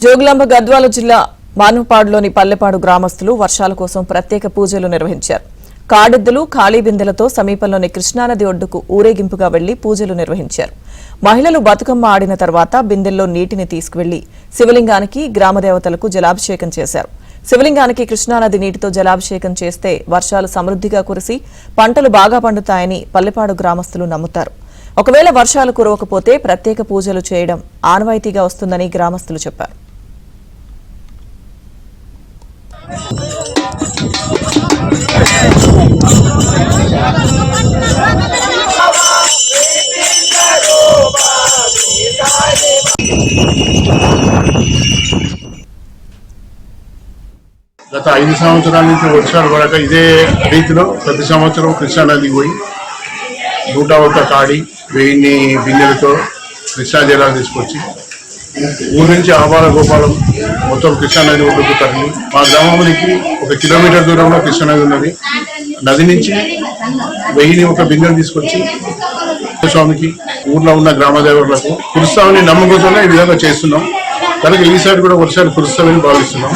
జోగులాంబ గద్వాల జిల్లా మానుపాడులోని పల్లెపాడు గ్రామస్తులు వర్షాల కోసం ప్రత్యేక పూజలు నిర్వహించారు. కాడెద్దులు ఖాళీ బిందెలతో సమీపంలోని కృష్ణానది ఒడ్డుకు ఊరేగింపుగా వెళ్లి పూజలు నిర్వహించారు. మహిళలు బతుకమ్మ ఆడిన తర్వాత బిందెల్లో నీటిని తీసుకువెళ్లి శివలింగానికి గ్రామదేవతలకు జలాభిషేకం చేశారు. శివలింగానికి కృష్ణానది నీటితో జలాభిషేకం చేస్తే వర్షాలు సమృద్ధిగా కురిసి పంటలు బాగా పండుతాయని పల్లెపాడు గ్రామస్తులు నమ్ముతారు. ఒకవేళ వర్షాలు కురవకపోతే ప్రత్యేక పూజలు చేయడం ఆనవాయితీగా వస్తుందని గ్రామస్తులు చెప్పారు. గత 5 సంవత్సరాల నుంచి వర్షాలు పడక ఇదే రీతిలో ప్రతి సంవత్సరం కృష్ణానదికి పోయి 101 కాడి 1000 బిందెలతో కృష్ణా జలాలు తీసుకొచ్చి ఊరి నుంచి ఆబాల గోపాలం మొత్తం కృష్ణానది ఒడ్డుకు తరలి మా గ్రామానికి 1 కిలోమీటర్ దూరంలో కృష్ణానది ఉన్నది. నది నుంచి 1001 బిందెలు తీసుకొచ్చి స్వామికి ఊర్లో ఉన్న గ్రామదేవతలకు కురుస్తామని నమ్మకంతోనే ఈ విధంగా చేస్తున్నాం. కనుక ఈసారి కూడా వర్షాలు కురుస్తామని భావిస్తున్నాం.